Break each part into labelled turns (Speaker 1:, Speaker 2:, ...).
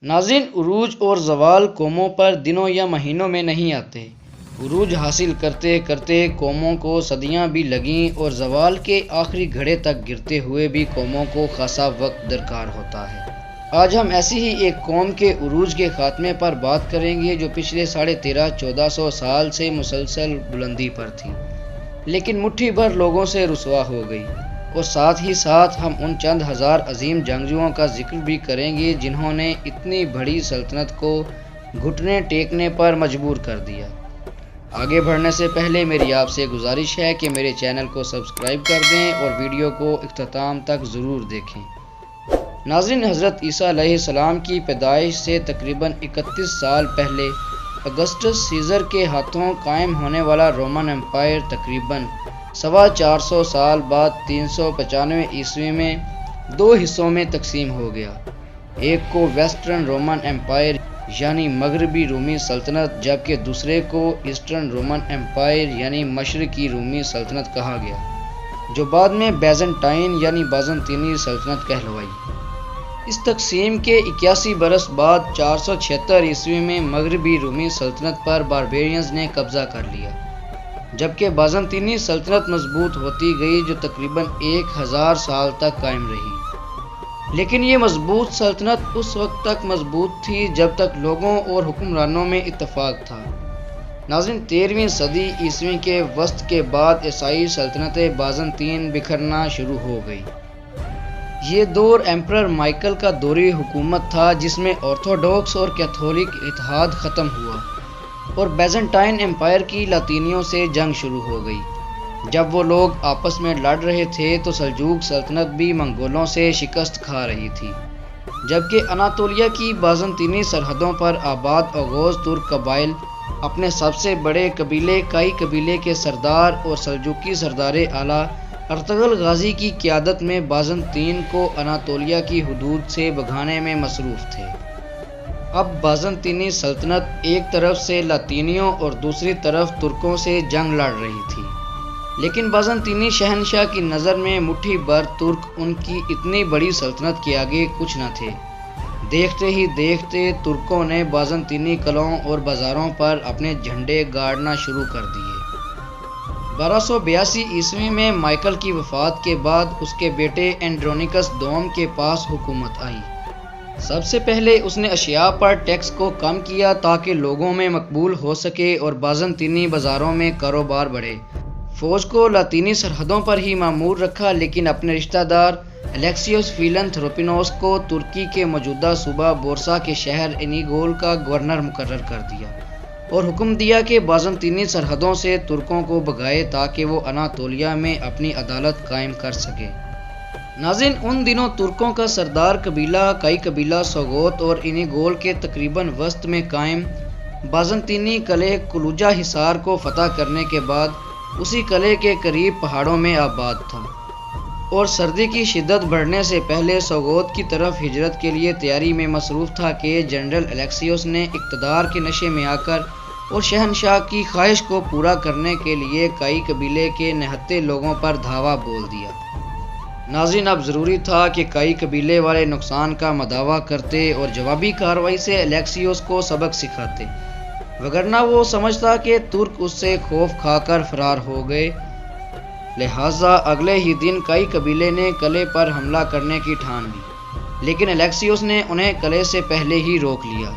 Speaker 1: ناظرین، عروج اور زوال قوموں پر دنوں یا مہینوں میں نہیں آتے۔ عروج حاصل کرتے کرتے قوموں کو صدیاں بھی لگیں اور زوال کے آخری گھڑے تک گرتے ہوئے بھی قوموں کو خاصا وقت درکار ہوتا ہے۔ آج ہم ایسی ہی ایک قوم کے عروج کے خاتمے پر بات کریں گے جو پچھلے 1350-1400 سال سے مسلسل بلندی پر تھی، لیکن مٹھی بھر لوگوں سے رسوا ہو گئی۔ اور ساتھ ہی ساتھ ہم ان چند ہزار عظیم جنگجوؤں کا ذکر بھی کریں گے جنہوں نے اتنی بڑی سلطنت کو گھٹنے ٹیکنے پر مجبور کر دیا۔ آگے بڑھنے سے پہلے میری آپ سے گزارش ہے کہ میرے چینل کو سبسکرائب کر دیں اور ویڈیو کو اختتام تک ضرور دیکھیں۔ ناظرین، حضرت عیسیٰ علیہ السلام کی پیدائش سے تقریباً 31 سال پہلے اگسٹس سیزر کے ہاتھوں قائم ہونے والا رومن امپائر تقریباً 450 سال بعد 395 عیسوی میں دو حصوں میں تقسیم ہو گیا۔ ایک کو ویسٹرن رومن امپائر یعنی مغربی رومی سلطنت، جبکہ دوسرے کو ایسٹرن رومن امپائر یعنی مشرقی رومی سلطنت کہا گیا، جو بعد میں بیزنٹائن یعنی بازنطینی سلطنت کہلوائی۔ اس تقسیم کے 81 برس بعد 476 عیسوی میں مغربی رومی سلطنت پر باربیرینز نے قبضہ کر لیا، جبکہ بازنطینی سلطنت مضبوط ہوتی گئی جو تقریباً 1000 سال تک قائم رہی۔ لیکن یہ مضبوط سلطنت اس وقت تک مضبوط تھی جب تک لوگوں اور حکمرانوں میں اتفاق تھا۔ ناظرین، 13ویں صدی عیسوی کے وسط کے بعد عیسائی سلطنت بازنطین بکھرنا شروع ہو گئی۔ یہ دور ایمپرر مائیکل کا دوری حکومت تھا جس میں آرتھوڈوکس اور کیتھولک اتحاد ختم ہوا اور بیزنٹائن امپائر کی لاطینیوں سے جنگ شروع ہو گئی۔ جب وہ لوگ آپس میں لڑ رہے تھے تو سلجوق سلطنت بھی منگولوں سے شکست کھا رہی تھی، جبکہ اناطولیہ کی بازنطینی سرحدوں پر آباد اوغوز ترک قبائل اپنے سب سے بڑے قبیلے کائی قبیلے کے سردار اور سلجوقی سردار اعلیٰ ارطغرل غازی کی قیادت میں بازنطین کو اناطولیہ کی حدود سے بھگانے میں مصروف تھے۔ اب بازنطینی سلطنت ایک طرف سے لاطینیوں اور دوسری طرف ترکوں سے جنگ لڑ رہی تھی، لیکن بازنطینی شہنشاہ کی نظر میں مٹھی بھر ترک ان کی اتنی بڑی سلطنت کے آگے کچھ نہ تھے۔ دیکھتے ہی دیکھتے ترکوں نے بازنطینی قلعوں اور بازاروں پر اپنے جھنڈے گاڑنا شروع کر دیے۔ 1282 عیسوی میں مائیکل کی وفات کے بعد اس کے بیٹے اینڈرونیکس دوم کے پاس حکومت آئی۔ سب سے پہلے اس نے اشیاء پر ٹیکس کو کم کیا تاکہ لوگوں میں مقبول ہو سکے اور بازنطینی بازاروں میں کاروبار بڑھے۔ فوج کو لاطینی سرحدوں پر ہی معمور رکھا، لیکن اپنے رشتہ دار الیکسیوس فیلنتھروپینوس کو ترکی کے موجودہ صوبہ بورسا کے شہر انیگول کا گورنر مقرر کر دیا اور حکم دیا کہ بازنطینی سرحدوں سے ترکوں کو بھگائے تاکہ وہ اناطولیہ میں اپنی عدالت قائم کر سکے۔ ناظرین، ان دنوں ترکوں کا سردار قبیلہ کائی قبیلہ سوگوت اور انیگول کے تقریباً وسط میں قائم بازنطینی قلعے کلوجا حصار کو فتح کرنے کے بعد اسی قلعے کے قریب پہاڑوں میں آباد تھا، اور سردی کی شدت بڑھنے سے پہلے سوگوت کی طرف ہجرت کے لیے تیاری میں مصروف تھا کہ جنرل الیکسیوس نے اقتدار کے نشے میں آ کر اور شہنشاہ کی خواہش کو پورا کرنے کے لیے کائی قبیلے کے نہتے لوگوں پر دھاوا بول دیا۔ ناظرین، اب ضروری تھا کہ کائی قبیلے والے نقصان کا مداوع کرتے اور جوابی کارروائی سے الیکسیوس کو سبق سکھاتے، وگرنہ وہ سمجھتا کہ ترک اس سے خوف کھا کر فرار ہو گئے۔ لہٰذا اگلے ہی دن کائی قبیلے نے قلعے پر حملہ کرنے کی ٹھان لی، لیکن الیکسیوس نے انہیں قلعے سے پہلے ہی روک لیا۔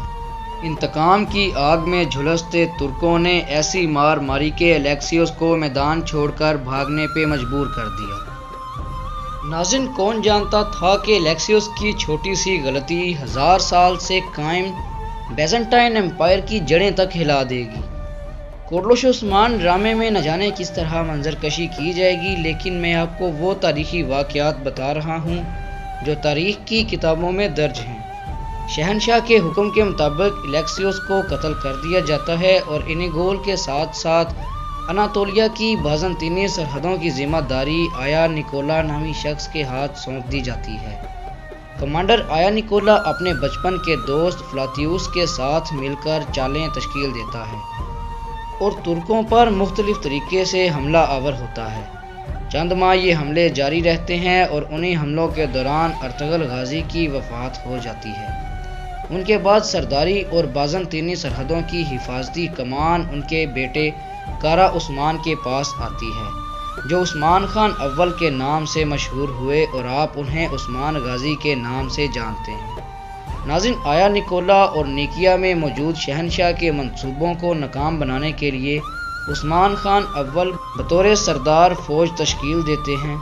Speaker 1: انتقام کی آگ میں جھلستے ترکوں نے ایسی مار ماری کہ الیکسیوس کو میدان چھوڑ کر بھاگنے پہ مجبور کر دیا۔ ناظرین، کون جانتا تھا کہ الیکسیوس کی چھوٹی سی غلطی 1000 سال سے قائم بیزنٹائن امپائر کی جڑیں تک ہلا دے گی۔ کورلوش عثمان ڈرامے میں نہ جانے کس طرح منظر کشی کی جائے گی، لیکن میں آپ کو وہ تاریخی واقعات بتا رہا ہوں جو تاریخ کی کتابوں میں درج ہیں۔ شہنشاہ کے حکم کے مطابق الیکسیوس کو قتل کر دیا جاتا ہے اور انیگول کے ساتھ ساتھ اناطولیہ کی بازنطینی سرحدوں کی ذمہ داری آیا نیکولا نامی شخص کے ہاتھ سونپ دی جاتی ہے۔ کمانڈر آیا نیکولا اپنے بچپن کے دوست فلاتیوس کے ساتھ مل کر چالیں تشکیل دیتا ہے اور ترکوں پر مختلف طریقے سے حملہ آور ہوتا ہے۔ چند ماہ یہ حملے جاری رہتے ہیں اور انہی حملوں کے دوران ارطغرل غازی کی وفات ہو جاتی ہے۔ ان کے بعد سرداری اور بازنطینی سرحدوں کی حفاظتی کمان ان کے بیٹے کارا عثمان کے پاس آتی ہے، جو عثمان خان اول کے نام سے مشہور ہوئے اور آپ انہیں عثمان غازی کے نام سے جانتے ہیں۔ ناظرین، آیا نکولا اور نیکیا میں موجود شہنشاہ کے منصوبوں کو ناکام بنانے کے لیے عثمان خان اول بطور سردار فوج تشکیل دیتے ہیں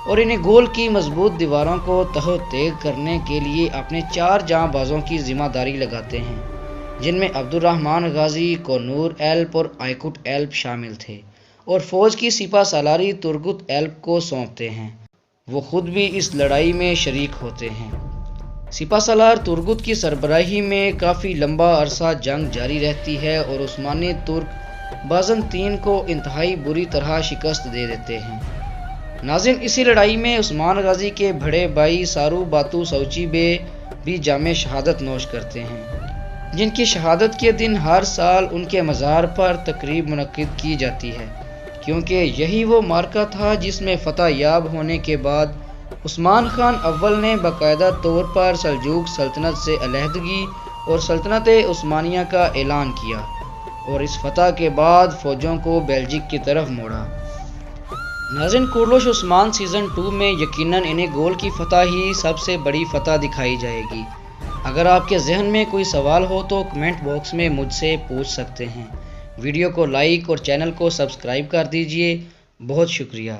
Speaker 1: اور انہیں گول کی مضبوط دیواروں کو تہ و تیگ کرنے کے لیے اپنے 4 جاں بازوں کی ذمہ داری لگاتے ہیں، جن میں عبد الرحمن غازی، کونور ایلپ اور آئیکوٹ ایلپ شامل تھے، اور فوج کی سپہ سالاری ترگت ایلپ کو سونپتے ہیں۔ وہ خود بھی اس لڑائی میں شریک ہوتے ہیں۔ سپہ سالار ترگت کی سربراہی میں کافی لمبا عرصہ جنگ جاری رہتی ہے اور عثمانی ترک بازنطین کو انتہائی بری طرح شکست دے دیتے ہیں۔ ناظرین، اسی لڑائی میں عثمان غازی کے بڑے بھائی سارو باتو سوچی بے بھی جام شہادت نوش کرتے ہیں، جن کی شہادت کے دن ہر سال ان کے مزار پر تقریب منعقد کی جاتی ہے، کیونکہ یہی وہ معرکہ تھا جس میں فتح یاب ہونے کے بعد عثمان خان اول نے باقاعدہ طور پر سلجوق سلطنت سے علیحدگی اور سلطنت عثمانیہ کا اعلان کیا اور اس فتح کے بعد فوجوں کو بیلجک کی طرف موڑا۔ ناظرین، کوروش عثمان سیزن 2 میں یقیناً انہیں گول کی فتح ہی سب سے بڑی فتح دکھائی جائے گی۔ اگر آپ کے ذہن میں کوئی سوال ہو تو کمنٹ باکس میں مجھ سے پوچھ سکتے ہیں۔ ویڈیو کو لائک اور چینل کو سبسکرائب کر دیجیے۔ بہت شکریہ۔